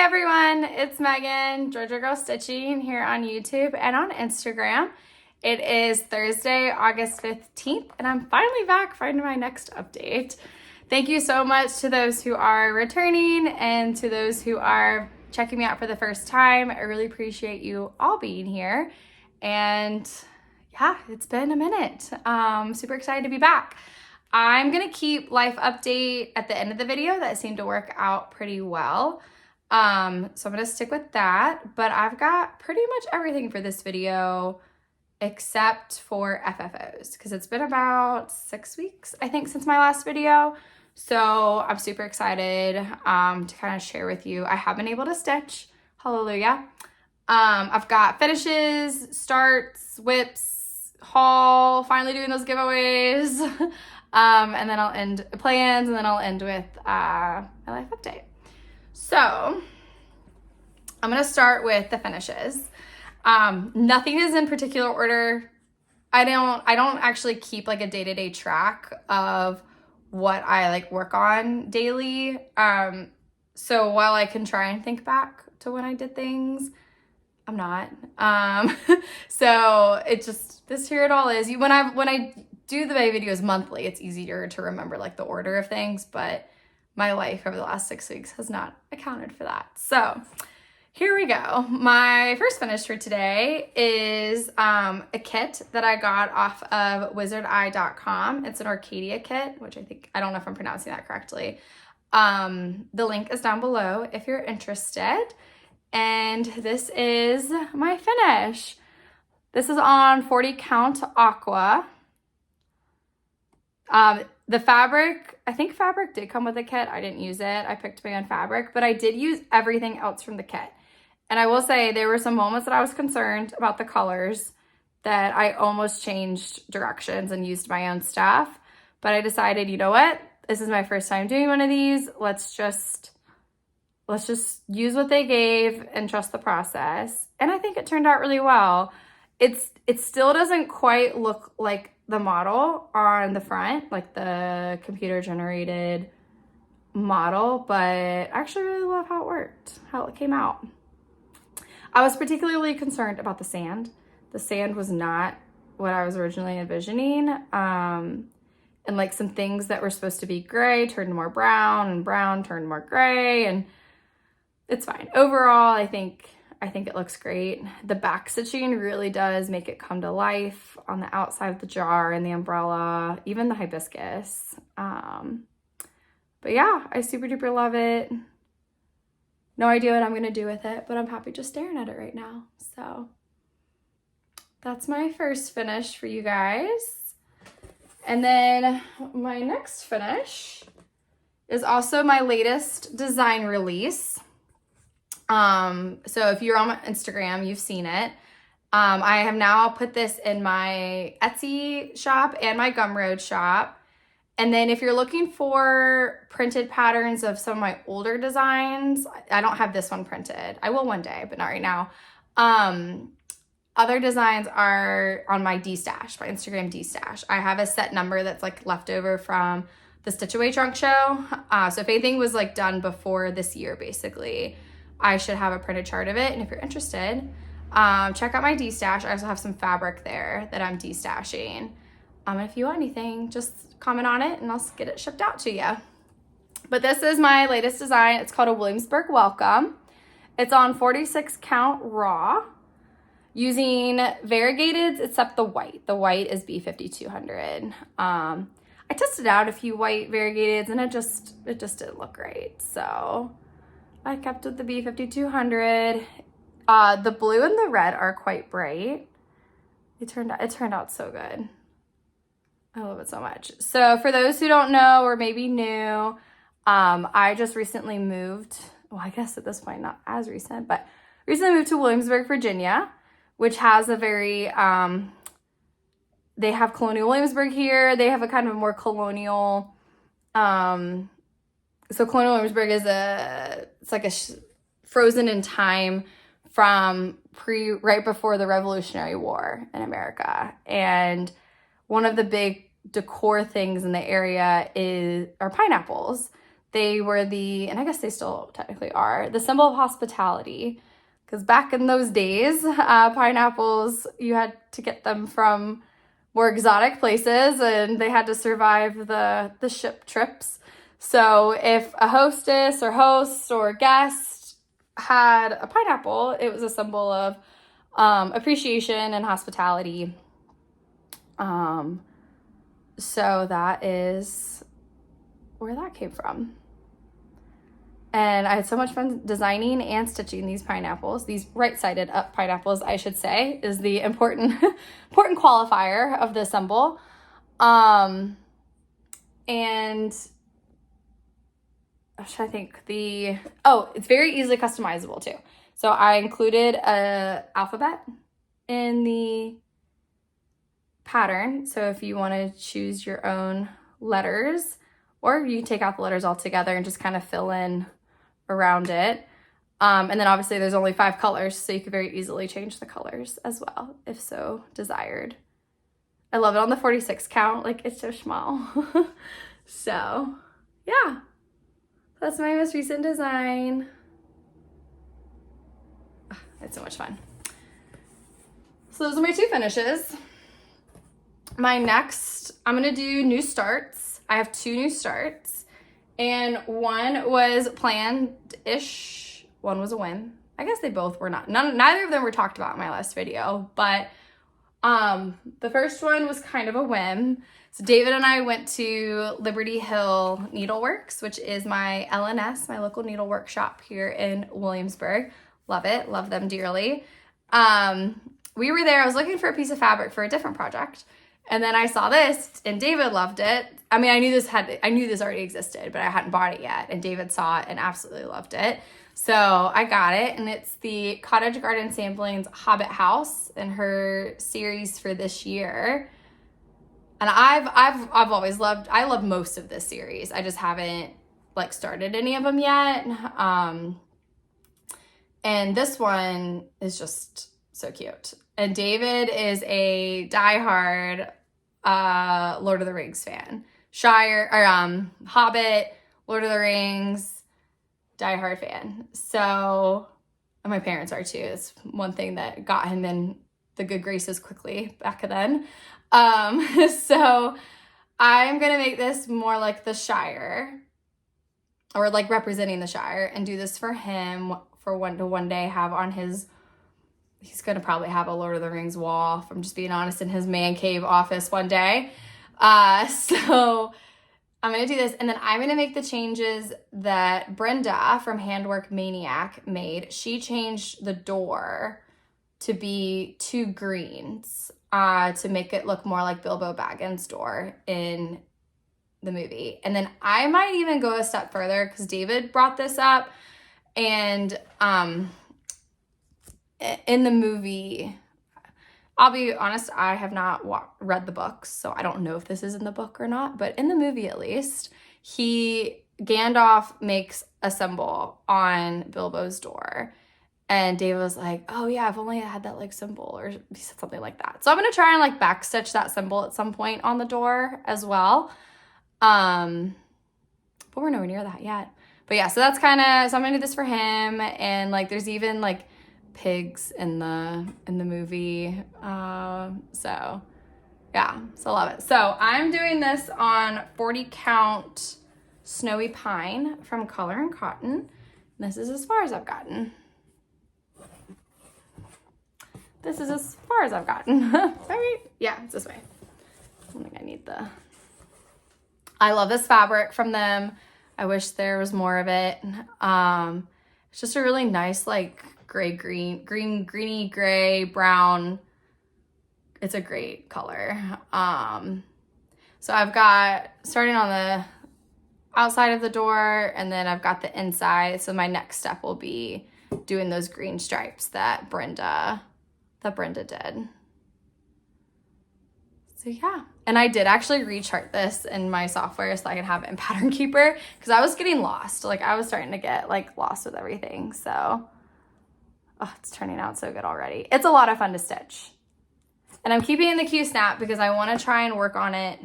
everyone, it's Megan, Georgia Girl Stitching here on YouTube and on Instagram. It is Thursday, August 15th, and I'm finally back finding my next update. Thank you so much to those who are returning and to those who are checking me out for the first time. I really appreciate you all being here. And yeah, it's been a minute. Super excited to be back. I'm gonna keep life update at the end of the video. That seemed to work out pretty well. So I'm gonna stick with that, but I've got pretty much everything for this video except for FFOs because it's been about 6 weeks, I think, since my last video. So I'm super excited to kind of share with you. I have been able to stitch, hallelujah. I've got finishes, starts, whips, haul, finally doing those giveaways. And then I'll end plans, and then I'll end with my life update. So I'm gonna start with the finishes. Nothing is in particular order. I don't actually keep like a day-to-day track of what I like work on daily. So while I can try and think back to when I did things, I'm not. So it just, here it all is. When I do my videos monthly, it's easier to remember like the order of things, but my life over the last 6 weeks has not accounted for that. So here we go. My first finish for today is a kit that I got off of wizardeye.com. It's an Arcadia kit, which I don't know if I'm pronouncing that correctly. The link is down below if you're interested. And this is my finish. This is on 40 count aqua. The fabric, I think fabric did come with a kit. I didn't use it. I picked my own fabric, but I did use everything else from the kit. And I will say there were some moments that I was concerned about the colors that I almost changed directions and used my own stuff. But I decided, you know what? This is my first time doing one of these. Let's just use what they gave and trust the process. And I think it turned out really well. It still doesn't quite look like the model on the front, like the computer generated model, but I actually really love how it worked, how it came out. I was particularly concerned about the sand. The sand was not what I was originally envisioning. And like some things that were supposed to be gray turned more brown, and brown turned more gray, and it's fine. Overall, I think it looks great. The back stitching really does make it come to life on the outside of the jar and the umbrella, even the hibiscus. But yeah, I super duper love it. No idea what I'm gonna do with it, but I'm happy just staring at it right now. So that's my first finish for you guys. And then my next finish is also my latest design release. So if you're on my Instagram, you've seen it. I have now put this in my Etsy shop and my Gumroad shop. And then if you're looking for printed patterns of some of my older designs, I don't have this one printed. I will one day, but not right now. Other designs are on my DETASH, my Instagram DETASH. I have a set number that's like left over from the Stitch Away trunk show. So if anything was like done before this year, basically, I should have a printed chart of it. And if you're interested, check out my DETASH. I also have some fabric there that I'm destashing. And if you want anything, just comment on it and I'll get it shipped out to you. But this is my latest design. It's called a Williamsburg Welcome. It's on 46 count raw using variegateds except the white. The white is B5200. I tested out a few white variegateds and it just didn't look great. So I kept with the B5200. The blue and the red are quite bright. It turned out so good. I love it so much. So for those who don't know or maybe new, I just recently moved. Well, I guess at this point, not as recent, but recently moved to Williamsburg, Virginia, which has a very, they have Colonial Williamsburg here. They have a kind of more colonial, so Colonial Williamsburg is it's like a frozen in time from right before the Revolutionary War in America. And one of the big decor things in the area are pineapples. They were and I guess they still technically are, the symbol of hospitality. Because back in those days, pineapples, you had to get them from more exotic places and they had to survive the ship trips. So if a hostess or host or guest had a pineapple, it was a symbol of appreciation and hospitality. So that is where that came from. And I had so much fun designing and stitching these pineapples. These right-sided up pineapples, I should say, is the important qualifier of the symbol. And I'm trying to think it's very easily customizable too. So I included a alphabet in the pattern. So if you want to choose your own letters, or you take out the letters altogether and just kind of fill in around it. And then obviously there's only 5 colors, so you could very easily change the colors as well, if so desired. I love it on the 46 count, like it's so small. So yeah, that's my most recent design. It's so much fun. So those are my 2 finishes. My next, I'm gonna do new starts. I have 2 new starts. And one was planned-ish, one was a whim. I guess they both were not. Neither of them were talked about in my last video, but the first one was kind of a whim. So David and I went to Liberty Hill Needleworks, which is my LNS, my local needlework shop here in Williamsburg. Love it, love them dearly. We were there, I was looking for a piece of fabric for a different project. And then I saw this and David loved it. I mean, I knew this already existed, but I hadn't bought it yet. And David saw it and absolutely loved it. So I got it, and it's the Cottage Garden Samplings Hobbit House in her series for this year. And I've always I love most of this series. I just haven't like started any of them yet. And this one is just so cute. And David is a diehard Lord of the Rings fan. Hobbit, Lord of the Rings, diehard fan. So, and my parents are too. It's one thing that got him in the good graces quickly back then. So I'm gonna make this more like the Shire, or like representing the Shire, and do this for him for one day have on his. He's gonna probably have a Lord of the Rings wall, if I'm just being honest, in his man cave office one day. So I'm gonna do this, and then I'm gonna make the changes that Brenda from Handwork Maniac made. She changed the door to be 2 greens to make it look more like Bilbo Baggins' door in the movie. And then I might even go a step further because David brought this up, and in the movie, I'll be honest, I have not read the books, so I don't know if this is in the book or not, but in the movie at least, Gandalf makes a symbol on Bilbo's door, and David was like, oh yeah, if only I had that like symbol, or he said something like that. So I'm gonna try and like backstitch that symbol at some point on the door as well, but we're nowhere near that yet. But yeah, so that's kind of, so I'm gonna do this for him, and like there's even like pigs in the movie, so yeah, so love it. So I'm doing this on 40 count Snowy Pine from Color and Cotton. This is as far as I've gotten. Right? Yeah, it's this way. I don't think I need I love this fabric from them. I wish there was more of it. It's just a really nice like greeny gray brown. It's a great color. So I've got starting on the outside of the door, and then I've got the inside. So my next step will be doing those green stripes that Brenda did. So yeah, and I did actually rechart this in my software so I could have it in Pattern Keeper, because I was getting lost. Like I was starting to get like lost with everything. So it's turning out so good already. It's a lot of fun to stitch. And I'm keeping in the Q-snap because I want to try and work on it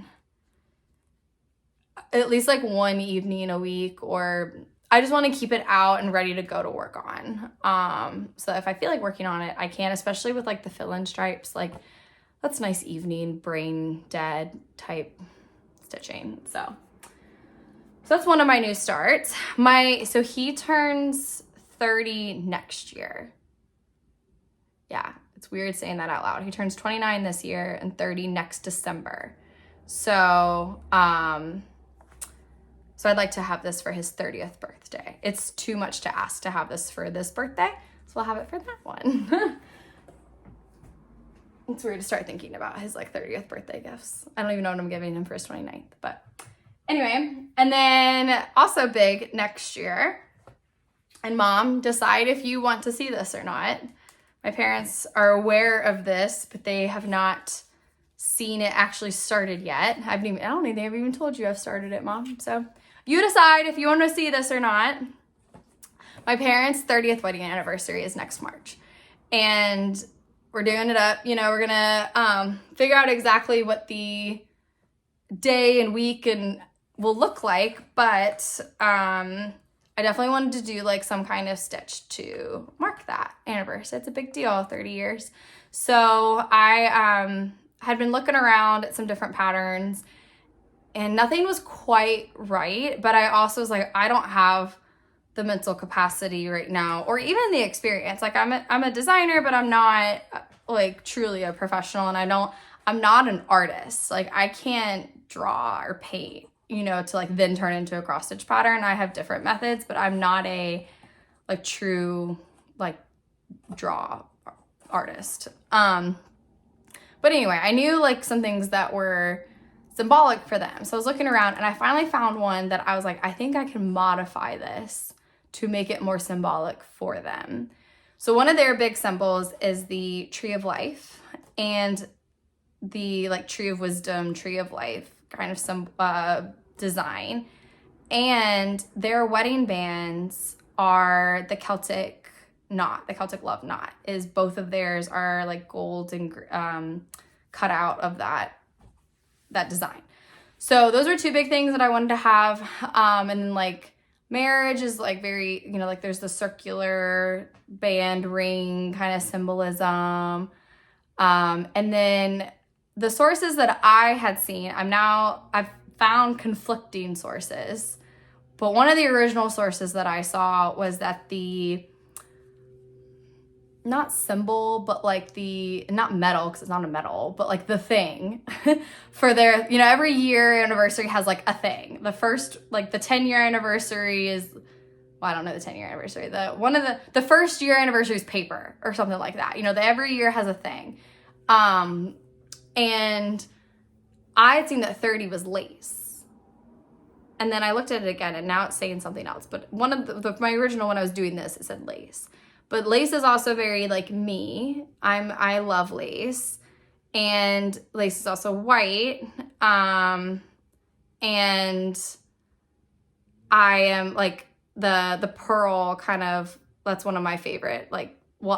at least like one evening a week, or I just want to keep it out and ready to go to work on. So if I feel like working on it, I can, especially with like the fill-in stripes, like that's nice evening brain dead type stitching. So that's one of my new starts. So he turns 30 next year. Yeah, it's weird saying that out loud. He turns 29 this year and 30 next December. So, so I'd like to have this for his 30th birthday. It's too much to ask to have this for this birthday, so we'll have it for that one. It's weird to start thinking about his like 30th birthday gifts. I don't even know what I'm giving him for his 29th, but anyway. And then also big next year, and Mom, decide if you want to see this or not. My parents are aware of this, but they have not seen it actually started yet. I don't think they've even told you I've started it, Mom. So you decide if you want to see this or not. My parents' 30th wedding anniversary is next March. And we're doing it up. You know, we're going to figure out exactly what the day and week and will look like. But I definitely wanted to do like some kind of stitch to mark that anniversary. It's a big deal, 30 years. So I had been looking around at some different patterns and nothing was quite right. But I also was like, I don't have the mental capacity right now, or even the experience. Like I'm a designer, but I'm not like truly a professional, and I'm not an artist. Like I can't draw or paint, you know, to like then turn into a cross stitch pattern. I have different methods, but I'm not a like true like draw artist. But anyway, I knew like some things that were symbolic for them. So I was looking around and I finally found one that I was like, I think I can modify this to make it more symbolic for them. So one of their big symbols is the tree of life, and the like tree of wisdom, tree of life kind of some design. And their wedding bands are the Celtic knot, the Celtic love knot. Is both of theirs are like gold and cut out of that design. So those are two big things that I wanted to have. And then like marriage is like very, you know, like there's the circular band ring kind of symbolism. And then the sources that I had seen, I've found conflicting sources, but one of the original sources that I saw was that the, not symbol, but like the, not medal, because it's not a medal, but like the thing for their, you know, every year anniversary has like a thing. The first, like the 10-year anniversary is, well, I don't know the 10-year anniversary. The first year anniversary is paper or something like that. You know, every year has a thing. And I had seen that 30 was lace. And then I looked at it again and now it's saying something else. But one of my original, when I was doing this, it said lace. But lace is also very like me. I love lace. And lace is also white. And I am like the pearl kind of, that's one of my favorite, like, well,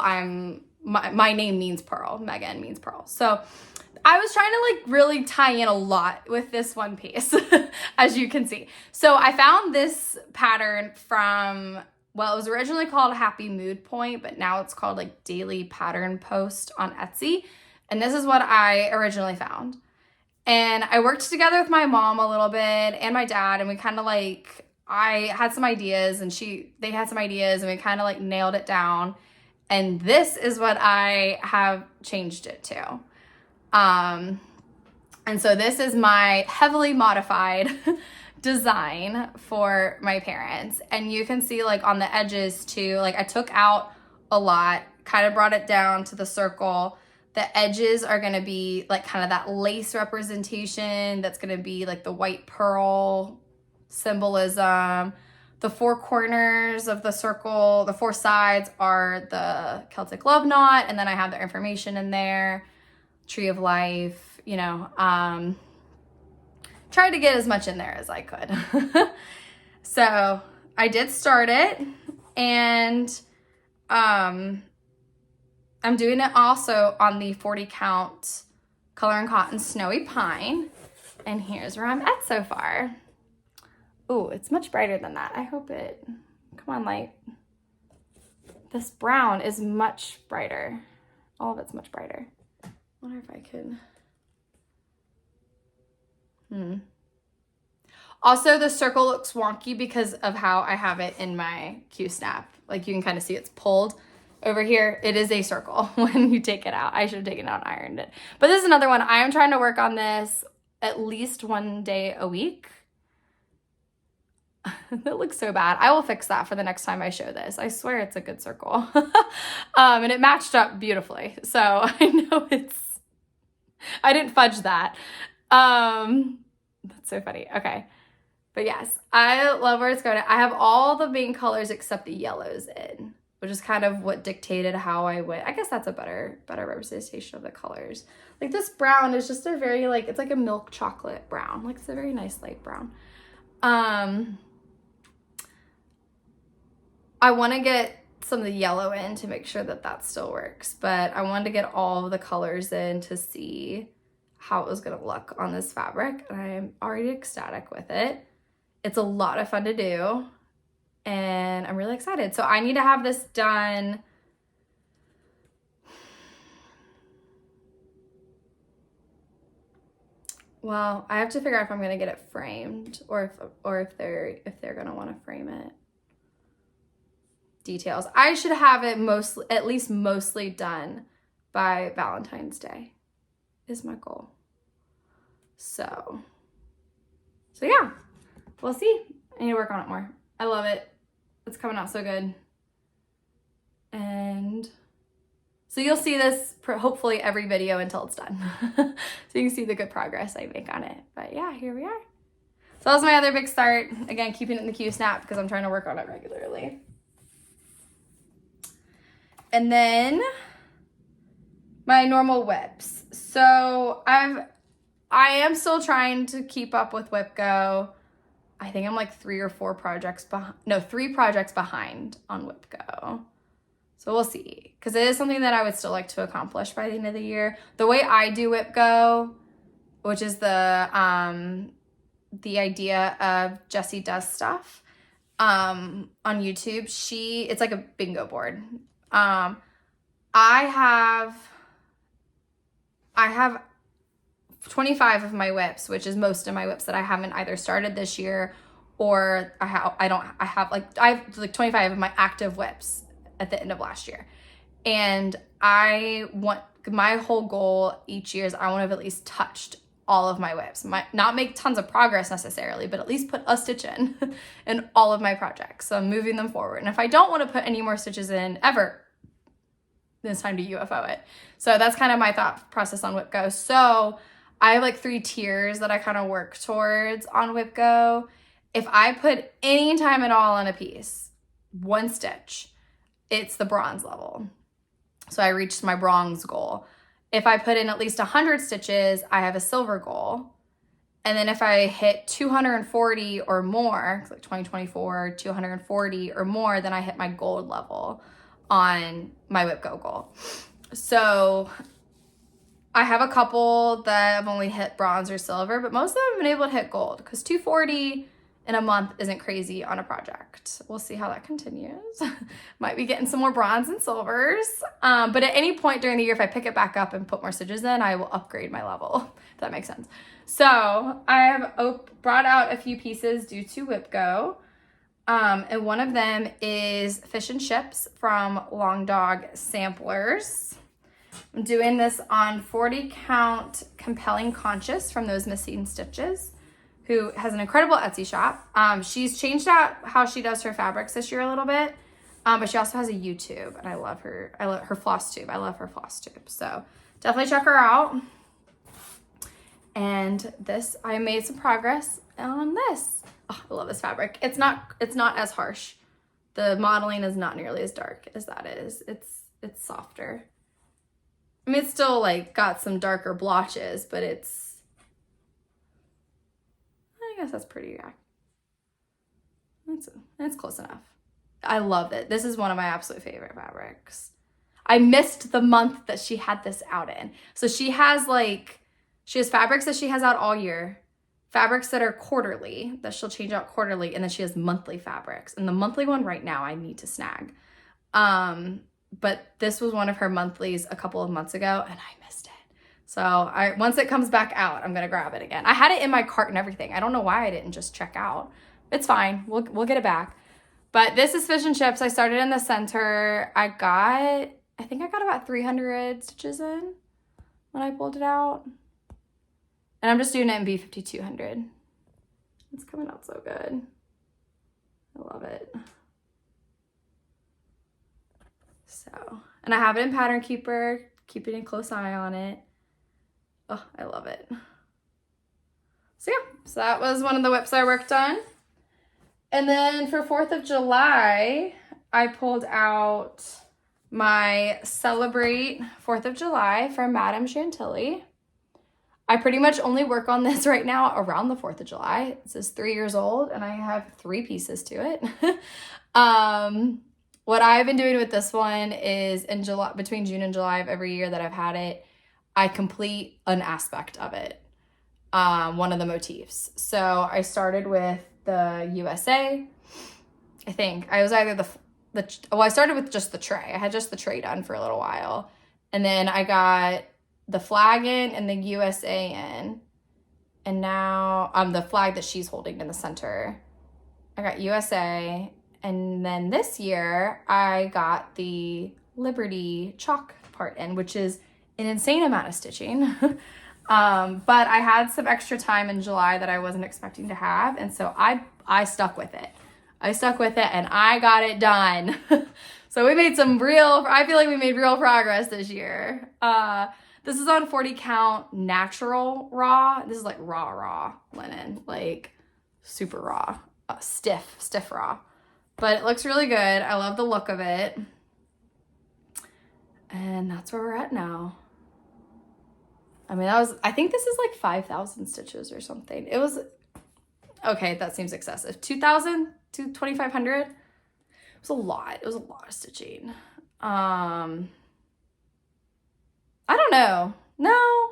my name means pearl. Megan means pearl. So I was trying to like really tie in a lot with this one piece, as you can see. So I found this pattern from, well, it was originally called Happy Mood Point, but now it's called like Daily Pattern Post on Etsy. And this is what I originally found. And I worked together with my mom a little bit and my dad, and we kind of like, I had some ideas and they had some ideas, and we kind of like nailed it down. And this is what I have changed it to. And so this is my heavily modified design for my parents. And you can see like on the edges too, like I took out a lot, kind of brought it down to the circle. The edges are going to be like kind of that lace representation. That's going to be like the white pearl symbolism. The four corners of the circle, the four sides are the Celtic love knot. And then I have their information in there. Tree of life, you know, tried to get as much in there as I could. So I did start it, and I'm doing it also on the 40 count Color and Cotton Snowy Pine. And here's where I'm at so far. Ooh, it's much brighter than that. I hope it, come on, light. This brown is much brighter. All of it's much brighter. I wonder if I could. Also, the circle looks wonky because of how I have it in my Q-snap. Like you can kind of see it's pulled over here. It is a circle when you take it out. I should have taken it out and ironed it. But this is another one. I am trying to work on this at least one day a week. That looks so bad. I will fix that for the next time I show this. I swear it's a good circle. And it matched up beautifully. So I know I didn't fudge that. That's so funny. Okay. But yes, I love where it's going. I have all the main colors except the yellows in, which is kind of what dictated how I went. I guess that's a better representation of the colors. Like this brown is just a very like, it's like a milk chocolate brown. Like it's a very nice light brown. I want to get some of the yellow in to make sure that that still works, but I wanted to get all of the colors in to see how it was going to look on this fabric, and I'm already ecstatic with it. It's a lot of fun to do, and I'm really excited. So I need to have this done well, I have to figure out if I'm going to get it framed or if they're going to want to frame it. Details. I should have it at least mostly done by Valentine's Day is my goal. So yeah, we'll see. I need to work on it more. I love it. It's coming out so good. And so you'll see this hopefully every video until it's done. So you can see the good progress I make on it. But yeah, here we are. So that was my other big start. Again, keeping it in the Q-snap because I'm trying to work on it regularly. And then my normal whips. So I am still trying to keep up with WhipGo. I think I'm like 3 projects behind on WhipGo. So we'll see, because it is something that I would still like to accomplish by the end of the year. The way I do WhipGo, which is the idea of Jessie Does Stuff on YouTube, it's like a bingo board. I have 25 of my whips, which is most of my whips that I haven't either started this year or I have like 25 of my active whips at the end of last year. And my whole goal each year is I want to have at least touched all of my whips. Not make tons of progress necessarily, but at least put a stitch in all of my projects. So I'm moving them forward. And if I don't want to put any more stitches in ever, then it's time to UFO it. So that's kind of my thought process on WhipGo. So I have like 3 tiers that I kind of work towards on WhipGo. If I put any time at all on a piece, 1 stitch, it's the bronze level. So I reached my bronze goal. If I put in at least 100 stitches, I have a silver goal. And then if I hit 240 or more, like 2024, 240 or more, then I hit my gold level on my WhipGo goal. So I have a couple that have only hit bronze or silver, but most of them have been able to hit gold because 240 in a month isn't crazy on a project. We'll see how that continues. Might be getting some more bronze and silvers. But at any point during the year, if I pick it back up and put more stitches in, I will upgrade my level, if that makes sense. So I have brought out a few pieces due to WhipGo. And one of them is Fish and Chips from Long Dog Samplers. I'm doing this on 40 count Compelling Conscious from Those Missing Stitches, who has an incredible Etsy shop. She's changed out how she does her fabrics this year a little bit, but she also has a YouTube, and I love her FlossTube. I love her FlossTube, so definitely check her out. And I made some progress on this. Oh, I love this fabric. It's not as harsh. The modeling is not nearly as dark as that is. It's softer. I mean, it's still like got some darker blotches, but I guess that's pretty, it's close enough. I love it. This is one of my absolute favorite fabrics. I missed the month that she had this out in. So she has fabrics that she has out all year, fabrics that are quarterly, that she'll change out quarterly, and then she has monthly fabrics. And the monthly one right now I need to snag. But this was one of her monthlies a couple of months ago, and I missed it. So once it comes back out, I'm gonna grab it again. I had it in my cart and everything. I don't know why I didn't just check out. It's fine, we'll get it back. But this is Fish and Chips. I started in the center. I think I got about 300 stitches in when I pulled it out. And I'm just doing it in B5200. It's coming out so good. I love it. So, and I have it in Pattern Keeper, keeping a close eye on it. Oh, I love it. So yeah, so that was one of the whips I worked on. And then for 4th of July, I pulled out my Celebrate 4th of July from Madame Chantilly. I pretty much only work on this right now around the 4th of July. This is 3 years old and I have 3 pieces to it. What I've been doing with this one is in July, between June and July of every year that I've had it, I complete an aspect of it, one of the motifs. So I started with the USA. I think I was either I started with just the tray. I had just the tray done for a little while. And then I got the flag in and the USA in. And now the flag that she's holding in the center. I got USA. And then this year I got the Liberty chalk part in, which is an insane amount of stitching. But I had some extra time in July that I wasn't expecting to have. And so I stuck with it. I stuck with it and I got it done. So we made I feel like we made real progress this year. This is on 40 count natural raw. This is like raw linen, like super raw, stiff raw. But it looks really good. I love the look of it. And that's where we're at now. I mean, I think this is like 5,000 stitches or something. It was, okay, that seems excessive. 2,000 to 2,500. It was a lot. It was a lot of stitching. I don't know. No.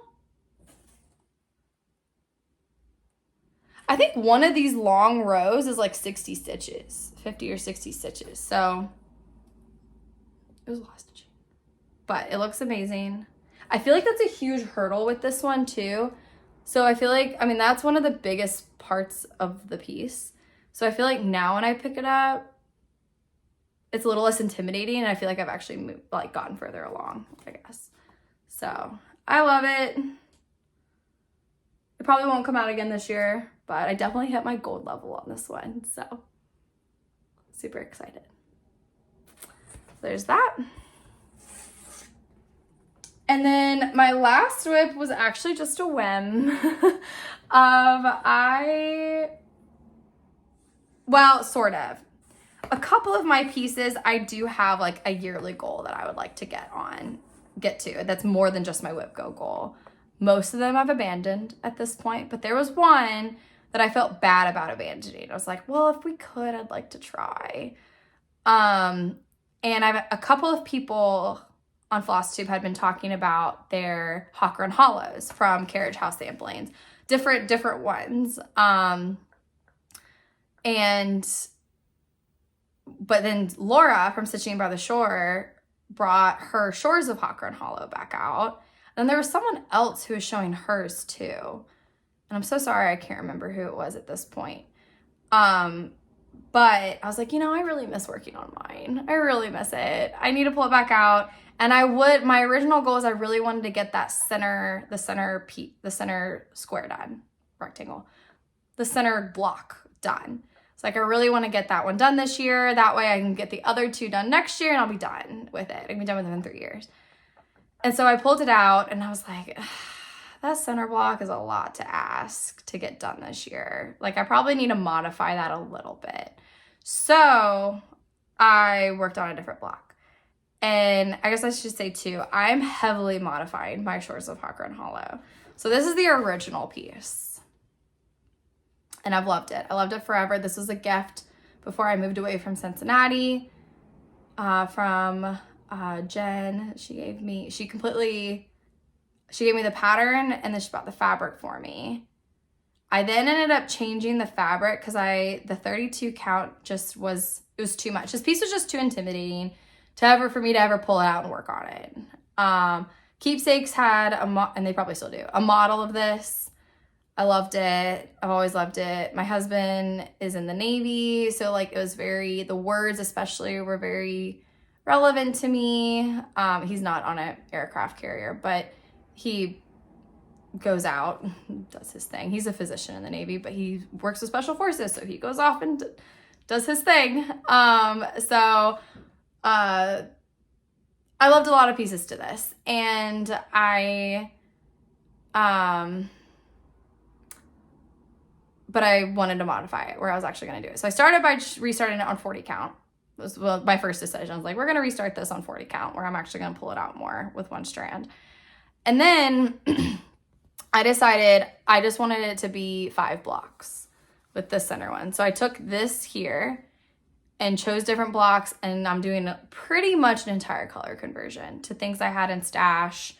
I think one of these long rows is like 60 stitches, 50 or 60 stitches. So it was a lot of stitching, but it looks amazing. I feel like that's a huge hurdle with this one too. So I feel like, I mean, that's one of the biggest parts of the piece. So I feel like now when I pick it up, it's a little less intimidating and I feel like I've actually gotten further along, I guess. So I love it. It probably won't come out again this year, but I definitely hit my gold level on this one. So super excited. There's that. And then my last whip was actually just a whim. Well, sort of. A couple of my pieces, I do have like a yearly goal that I would like to get to. That's more than just my whip go goal. Most of them I've abandoned at this point, but there was one that I felt bad about abandoning. I was like, well, if we could, I'd like to try. And I've a couple of people on FlossTube had been talking about their hawk run hollows from Carriage House samplings, different ones. But then Laura from Stitching by the Shore brought her Shores of Hawk Run Hollow back out. And there was someone else who was showing hers too. And I'm so sorry, I can't remember who it was at this point. But I was like, I really miss working on mine. I really miss it. I need to pull it back out. And my original goal is I really wanted to get that the center square done, rectangle, the center block done. So like I really want to get that one done this year. That way I can get the other two done next year and I'll be done with it. I can be done with them in 3 years. And so I pulled it out and I was like, that center block is a lot to ask to get done this year. Like I probably need to modify that a little bit. So I worked on a different block. And I guess I should say too, I'm heavily modifying my Shores of Hawk Run Hollow. So this is the original piece. And I've loved it. I loved it forever. This was a gift before I moved away from Cincinnati from Jen. She gave me the pattern and then she bought the fabric for me. I then ended up changing the fabric because the 32 count just was, it was too much. This piece was just too intimidating for me to ever pull it out and work on it. Keepsakes had and they probably still do, a model of this. I loved it. I've always loved it. My husband is in the Navy, so like it was the words especially were very relevant to me. He's not on an aircraft carrier, but he goes out, does his thing. He's a physician in the Navy, but he works with special forces, so he goes off and does his thing. So I loved a lot of pieces to this, and but I wanted to modify it where I was actually going to do it. So I started by restarting it on 40 count. This was my first decision. I was like, we're going to restart this on 40 count where I'm actually going to pull it out more with one strand. And then I decided I just wanted it to be 5 blocks with the center one. So I took this here and chose different blocks, and I'm doing pretty much an entire color conversion to things I had in stash,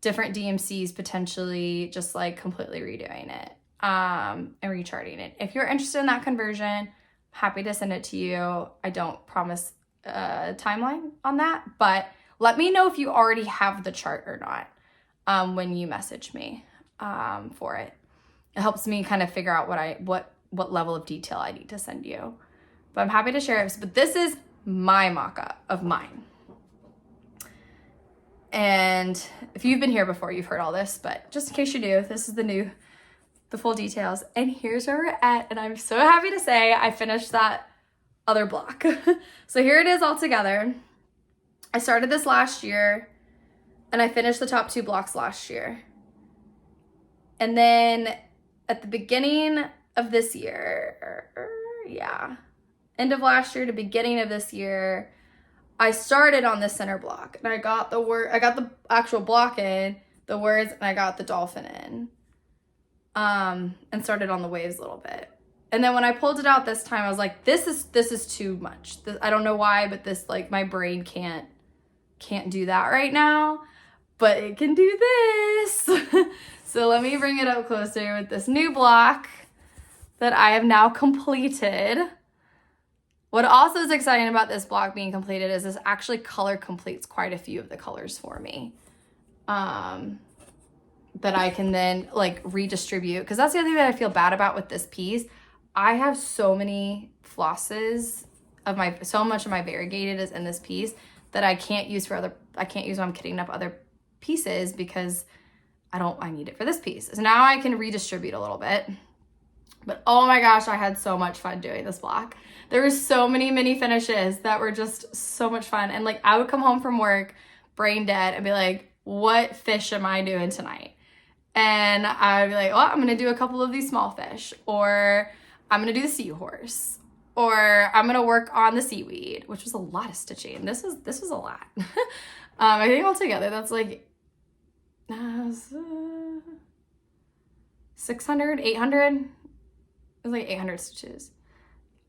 different DMCs potentially, just like completely redoing it and recharting it. If you're interested in that conversion, happy to send it to you. I don't promise a timeline on that, but let me know if you already have the chart or not when you message me for it. It helps me kind of figure out what level of detail I need to send you. But I'm happy to share it. But this is my mock-up of mine. And if you've been here before, you've heard all this, but just in case you do, this is the full details. And here's where we're at. And I'm so happy to say I finished that other block. So here it is all together. I started this last year and I finished the top 2 blocks last year. And then at the beginning of this year, end of last year to beginning of this year, I started on the center block and I got the actual block in, the words, and I got the dolphin in. And started on the waves a little bit. And then when I pulled it out this time, I was like, this is too much. I don't know why, but this, like, my brain can't do that right now, but it can do this. So let me bring it up closer with this new block that I have now completed. What also is exciting about this block being completed is this actually color completes quite a few of the colors for me. That I can then like redistribute, because that's the other thing that I feel bad about with this piece. I have so many flosses so much of my variegated is in this piece that I can't use when I'm kitting up other pieces because I need it for this piece. So now I can redistribute a little bit. But oh my gosh, I had so much fun doing this block. There were so many mini finishes that were just so much fun. And like I would come home from work brain dead and be like, what fish am I doing tonight? And I'd be like, oh, I'm gonna do a couple of these small fish, or I'm gonna do the seahorse, or I'm gonna work on the seaweed, which was a lot of stitching. This was a lot. I think altogether that's like 600, 800. It was like 800 stitches.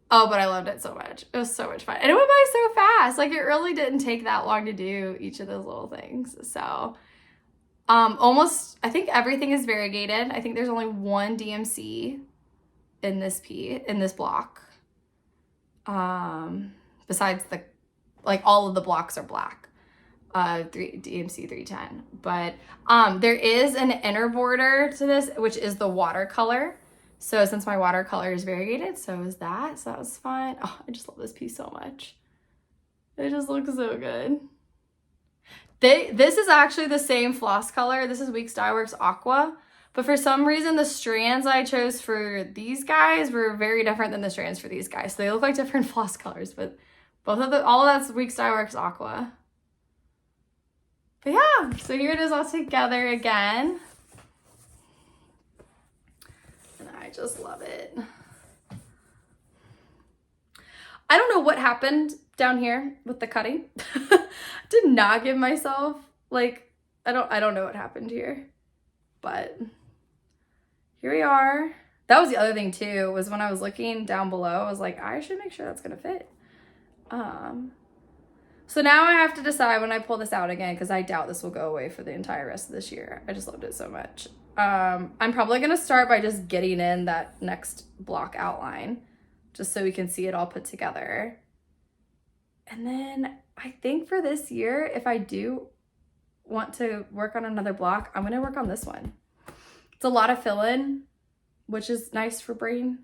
Oh, but I loved it so much. It was so much fun. And it went by so fast. Like it really didn't take that long to do each of those little things. So I think everything is variegated. I think there's only one DMC in this block. Besides all of the blocks are black. DMC 310. But there is an inner border to this, which is the watercolor. So since my watercolor is variegated, so is that. So that was fun. Oh, I just love this piece so much. It just looks so good. This is actually the same floss color. This is Weeks Dye Works Aqua. But for some reason, the strands I chose for these guys were very different than the strands for these guys. So they look like different floss colors, but all of that's Weeks Dye Works Aqua. But yeah, so here it is all together again. And I just love it. I don't know what happened down here with the cutting. Did not give myself, I don't know what happened here. But here we are. That was the other thing too, was when I was looking down below, I was like, I should make sure that's gonna fit. So now I have to decide when I pull this out again, because I doubt this will go away for the entire rest of this year. I just loved it so much. I'm probably going to start by just getting in that next block outline, just so we can see it all put together. And then I think for this year, if I do want to work on another block, I'm going to work on this one. It's a lot of fill-in, which is nice for brain.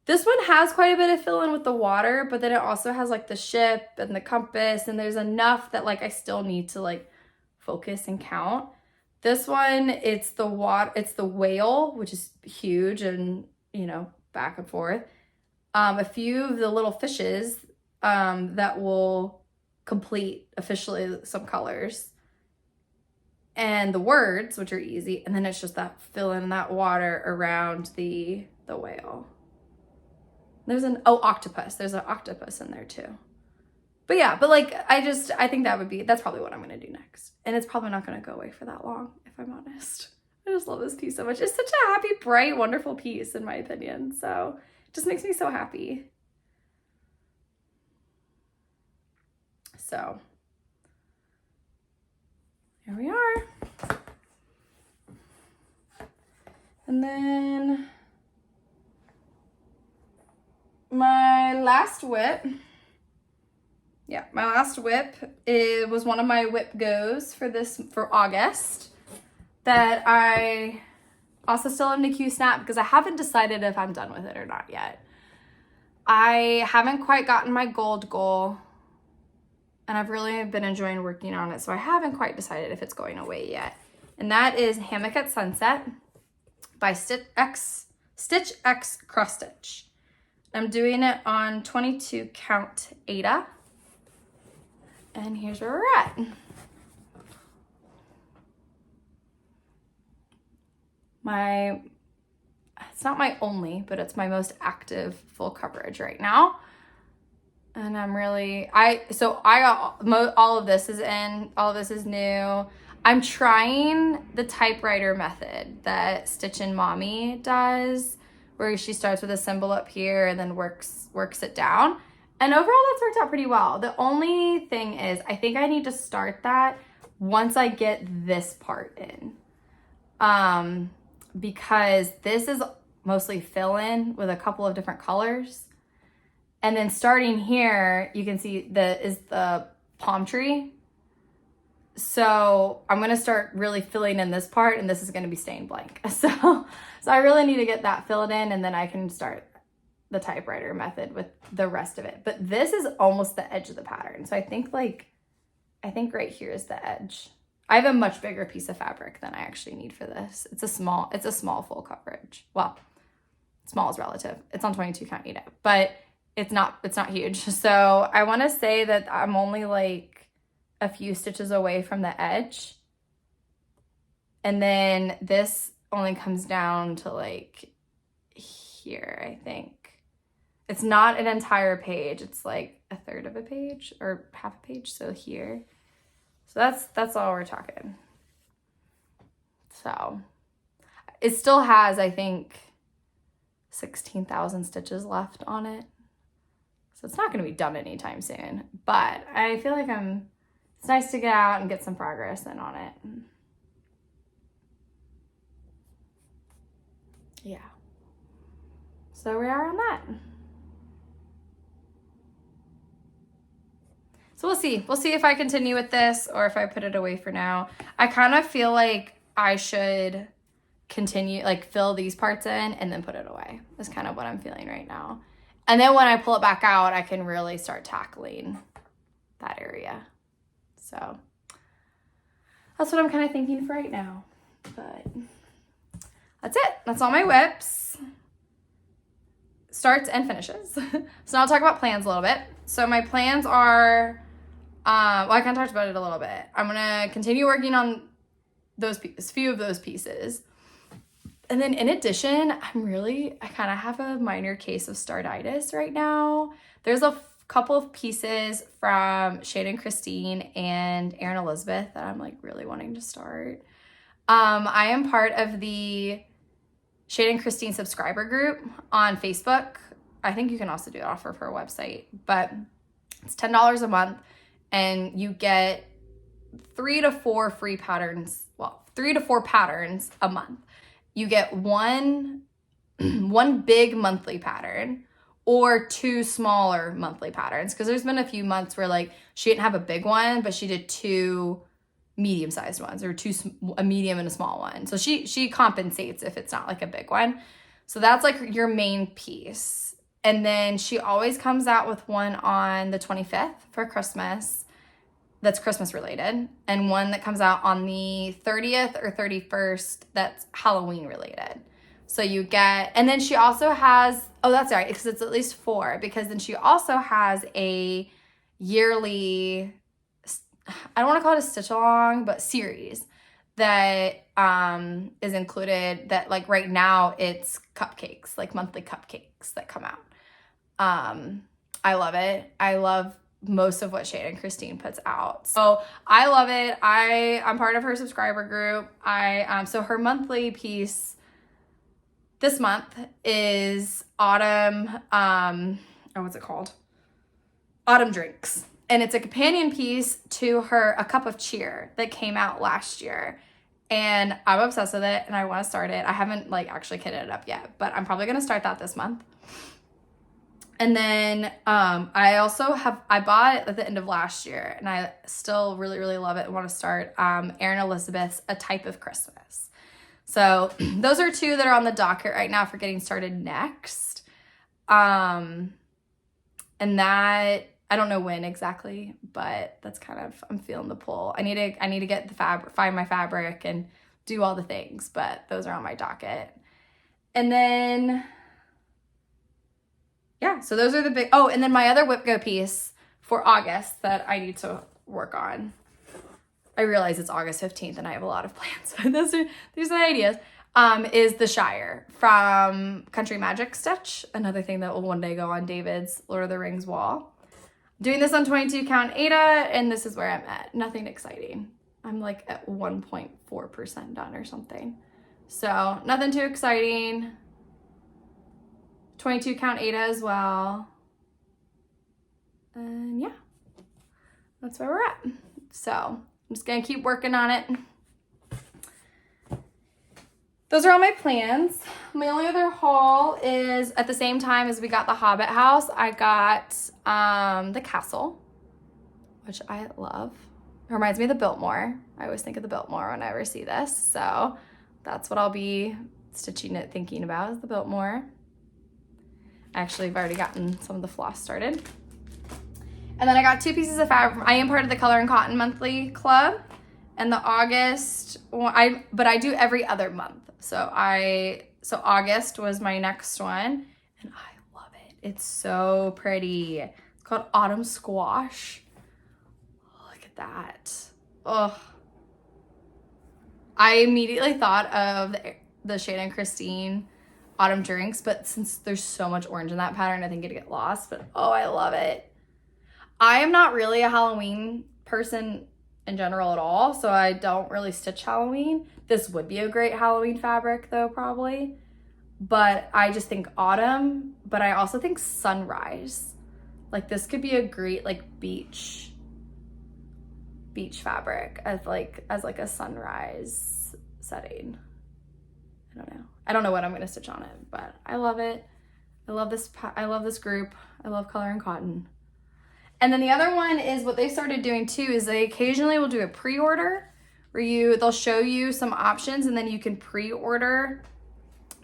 This one has quite a bit of fill-in with the water, but then it also has like the ship and the compass, and there's enough that like I still need to like focus and count. This one, it's the whale, which is huge and, you know, back and forth. A few of the little fishes that will complete officially some colors. And the words, which are easy. And then it's just that fill in that water around the whale. There's octopus. There's an octopus in there too. But yeah, but like, I think that's probably what I'm going to do next. And it's probably not going to go away for that long, if I'm honest. I just love this piece so much. It's such a happy, bright, wonderful piece, in my opinion. So it just makes me so happy. So here we are. And then my last whip. Yeah, my last whip, it was one of my whip goes for August that I also still have NICU snap because I haven't decided if I'm done with it or not yet. I haven't quite gotten my gold goal, and I've really been enjoying working on it, so I haven't quite decided if it's going away yet. And that is Hammock at Sunset by Stitch X Cross Stitch. I'm doing it on 22 count Aida. And here's where we're at. It's not my only, but it's my most active full coverage right now. And I'm really, so I got, all of this is in, all of this is new. I'm trying the typewriter method that Stitch and Mommy does, where she starts with a symbol up here and then works it down. And overall, that's worked out pretty well. The only thing is, I think I need to start that once I get this part in. Because this is mostly fill-in with a couple of different colors. And then starting here, you can see the palm tree. So I'm going to start really filling in this part, and this is going to be staying blank. So I really need to get that filled in, and then I can start the typewriter method with the rest of it. But this is almost the edge of the pattern. So I think right here is the edge. I have a much bigger piece of fabric than I actually need for this. It's a small full coverage. Well, small is relative. It's on 22 count Aida, but it's not huge. So I want to say that I'm only like a few stitches away from the edge. And then this only comes down to like here, I think. It's not an entire page. It's like a third of a page or half a page. So here. So that's all we're talking. So it still has, I think, 16,000 stitches left on it. So it's not going to be done anytime soon. But I feel like it's nice to get out and get some progress in on it. Yeah. So we are on that. So we'll see. We'll see if I continue with this or if I put it away for now. I kind of feel like I should continue, like fill these parts in and then put it away. That's kind of what I'm feeling right now. And then when I pull it back out, I can really start tackling that area. So that's what I'm kind of thinking for right now. But that's it. That's all my whips. Starts and finishes. So now I'll talk about plans a little bit. So my plans are, well, I kind of talked about it a little bit. I'm going to continue working on few of those pieces. And then in addition, I kind of have a minor case of startitis right now. There's a couple of pieces from Shane and Christine and Erin Elizabeth that I'm like really wanting to start. I am part of the Shane and Christine subscriber group on Facebook. I think you can also do it off of her website, but it's $10 a month. and you get 3 to 4 free patterns. Well, 3 to 4 patterns a month. You get one big monthly pattern or 2 smaller monthly patterns. Because there's been a few months where like she didn't have a big one, but she did 2 medium-sized ones, or a medium and a small one. So she compensates if it's not like a big one. So that's like your main piece. And then she always comes out with one on the 25th for Christmas that's Christmas related, and one that comes out on the 30th or 31st that's Halloween related. So you get, and then she also has, oh, that's right, because it's at least 4, because then she also has a yearly, I don't want to call it a stitch along, but series that is included, that like right now it's cupcakes, like monthly cupcakes that come out. I love it. I love most of what Shane and Christine puts out. So I love it. I'm part of her subscriber group. So her monthly piece this month is autumn, what's it called? Autumn Drinks. And it's a companion piece to her A Cup of Cheer that came out last year. And I'm obsessed with it and I want to start it. I haven't like actually kitted it up yet, but I'm probably going to start that this month. And then I bought it at the end of last year, and I still really, really love it and want to start Erin Elizabeth's A Type of Christmas. So those are 2 that are on the docket right now for getting started next. And that, I don't know when exactly, but that's kind of, I'm feeling the pull. I need to get the fabric, find my fabric and do all the things, but those are on my docket. And then, yeah, so those are the big, oh, and then my other Whip Go piece for August that I need to work on. I realize it's August 15th and I have a lot of plans, but these are the ideas, is the Shire from Country Magic Stitch, another thing that will one day go on David's Lord of the Rings wall. Doing this on 22 count Aida, and this is where I'm at. Nothing exciting. I'm like at 1.4% done or something. So nothing too exciting. 22 count Aida as well. And yeah, that's where we're at. So I'm just gonna keep working on it. Those are all my plans. My only other haul is at the same time as we got the Hobbit house, I got the castle, which I love. It reminds me of the Biltmore. I always think of the Biltmore when I ever see this. So that's what I'll be stitching it, thinking about, is the Biltmore. Actually, I've already gotten some of the floss started. And then I got 2 pieces of fabric. I am part of the Color and Cotton Monthly Club. And the August, but I do every other month. So August was my next one. And I love it. It's so pretty. It's called Autumn Squash. Look at that. Oh. I immediately thought of the Shane and Christine Autumn Drinks, but since there's so much orange in that pattern, I think it'd get lost, but oh, I love it. I am not really a Halloween person in general at all, so I don't really stitch Halloween. This would be a great Halloween fabric though, probably, but I just think autumn, but I also think sunrise. Like this could be a great like beach fabric as like a sunrise setting. I don't know what I'm gonna stitch on it, but I love it. I love this group. I love Color and Cotton. And then the other one is what they started doing too, is they occasionally will do a pre-order where they'll show you some options and then you can pre-order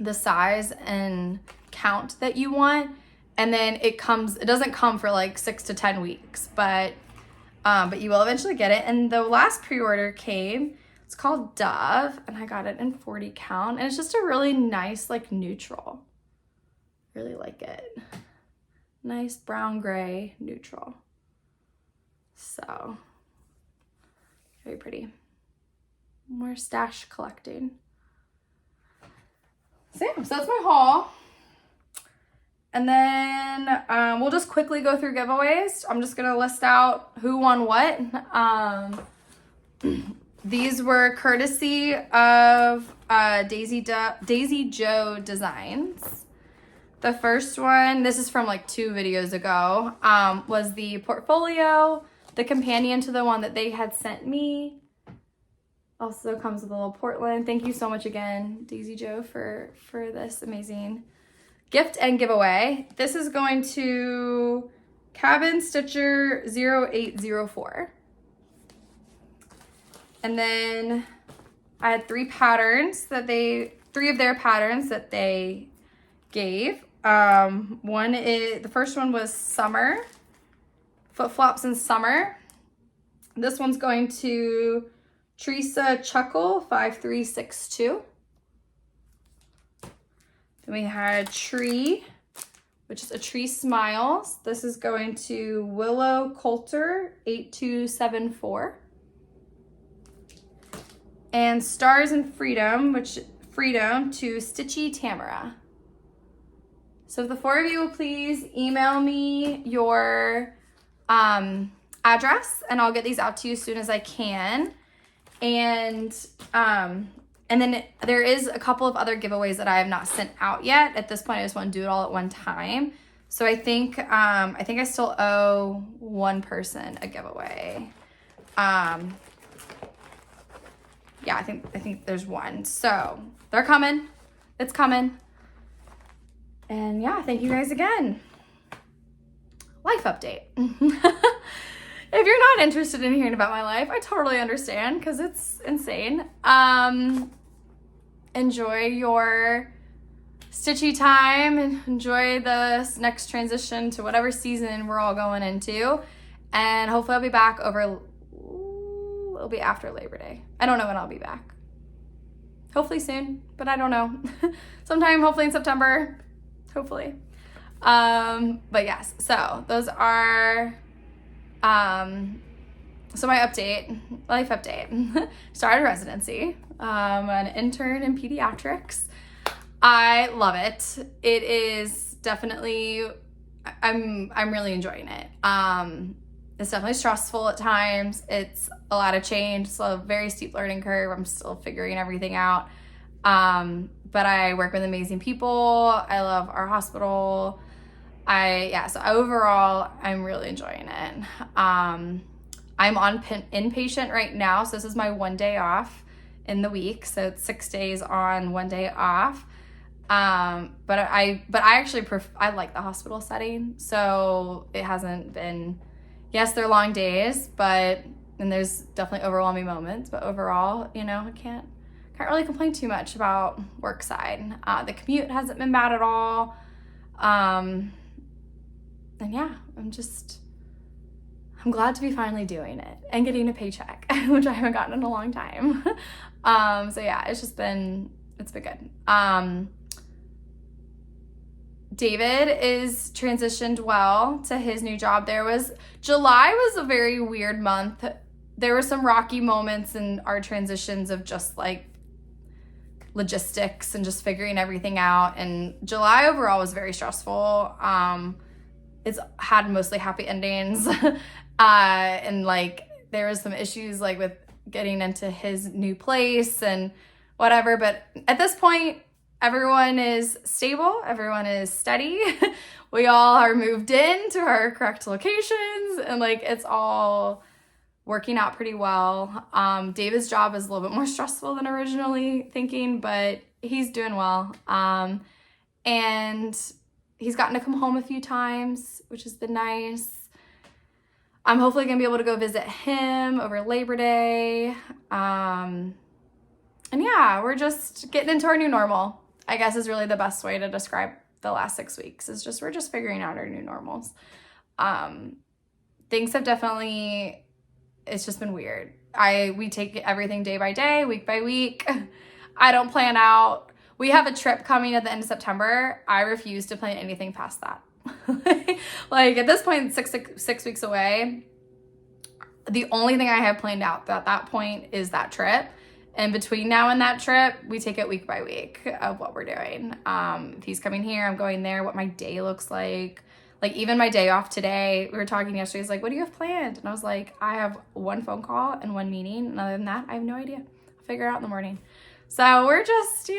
the size and count that you want. And then it doesn't come for like 6 to 10 weeks, but you will eventually get it. And the last pre-order came, it's called Dove, and I got it in 40 count. And it's just a really nice, like neutral. Really like it. Nice brown gray neutral. So, very pretty. More stash collecting. So yeah, so that's my haul. And then we'll just quickly go through giveaways. I'm just gonna list out who won what. These were courtesy of Daisy Joe Designs. The first one, this is from like 2 videos ago, was the portfolio the companion to the one that they had sent me. Also comes with a little Portland. Thank you so much again, Daisy Joe, for this amazing gift and giveaway. This is going to Cabin Stitcher 0804. And then I had three of their patterns that they gave. The first one was Summer, Foot Flops in Summer. This one's going to Teresa Chuckle 5362. Then we had Tree, which is a Tree Smiles. This is going to Willow Coulter 8274. And Stars and Freedom to Stitchy Tamara. So if the four of you will please email me your address, and I'll get these out to you as soon as I can. And then there is a couple of other giveaways that I have not sent out yet. At this point, I just want to do it all at one time. So I think I still owe one person a giveaway. Yeah, I think there's one. So they're coming. It's coming. And yeah, thank you guys again. Life update. If you're not interested in hearing about my life, I totally understand because it's insane. Enjoy your stitchy time and enjoy the next transition to whatever season we're all going into. And hopefully I'll be back it'll be after Labor Day. I don't know when I'll be back. Hopefully soon, but I don't know. Sometime hopefully in September, hopefully. But yes, so those are, so my life update. Started residency, an intern in pediatrics. I love it. It is definitely, I'm really enjoying it. It's definitely stressful at times. It's a lot of change. It's a very steep learning curve. I'm still figuring everything out. But I work with amazing people. I love our hospital. So overall, I'm really enjoying it. I'm on inpatient right now. So this is my 1 day off in the week. So it's 6 days on, 1 day off. But I actually I like the hospital setting. So it hasn't been, yes, they're long days, and there's definitely overwhelming moments, but overall, I can't really complain too much about work side. The commute hasn't been bad at all. And yeah, I'm glad to be finally doing it and getting a paycheck, which I haven't gotten in a long time. So yeah, it's been good. David is transitioned well to his new job. July was a very weird month. There were some rocky moments in our transitions of just like logistics and just figuring everything out. And July overall was very stressful. It's had mostly happy endings. And like there was some issues like with getting into his new place and whatever. But at this point, everyone is stable. Everyone is steady. We all are moved in to our correct locations, and like it's all working out pretty well. David's job is a little bit more stressful than originally thinking, but he's doing well. And he's gotten to come home a few times, which has been nice. I'm hopefully gonna be able to go visit him over Labor Day. And yeah, we're just getting into our new normal, I guess is really the best way to describe the last 6 weeks. We're just figuring out our new normals. Things have definitely, it's just been weird. We take everything day by day, week by week. I don't plan out. We have a trip coming at the end of September. I refuse to plan anything past that. Like at this point, six weeks away, the only thing I have planned out at that point is that trip. And between now and that trip, we take it week by week of what we're doing. If he's coming here, I'm going there, what my day looks like. Like even my day off today, we were talking yesterday, he's like, what do you have planned? And I was like, I have one phone call and one meeting. And other than that, I have no idea. I'll figure it out in the morning. So we're just,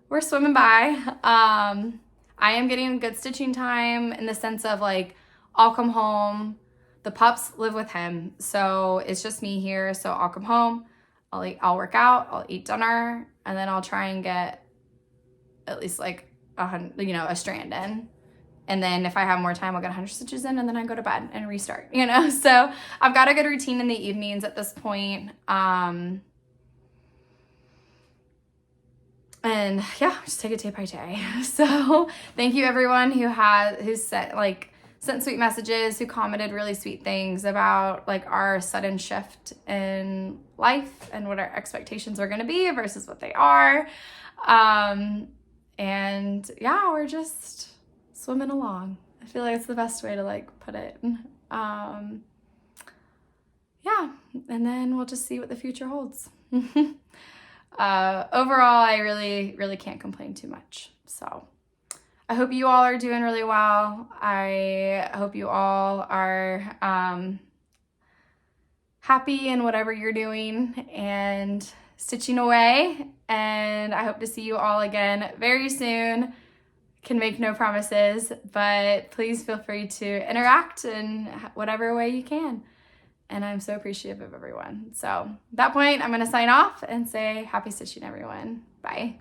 we're swimming by. I am getting good stitching time in the sense of like, I'll come home the pups live with him. So it's just me here. So I'll come home, I'll work out, I'll eat dinner, and then I'll try and get at least like a strand in. And then if I have more time, I'll get 100 stitches in, and then I go to bed and restart, So I've got a good routine in the evenings at this point. And yeah, just take it day by day. So thank you everyone who sent sweet messages, who commented really sweet things about like our sudden shift in life and what our expectations are going to be versus what they are. And yeah, we're just swimming along. I feel like it's the best way to like put it. Yeah, and then we'll just see what the future holds. Overall, I really, really can't complain too much. So I hope you all are doing really well. I hope you all are happy in whatever you're doing and stitching away. And I hope to see you all again very soon. Can make no promises, but please feel free to interact in whatever way you can. And I'm so appreciative of everyone. So at that point, I'm going to sign off and say happy stitching, everyone. Bye.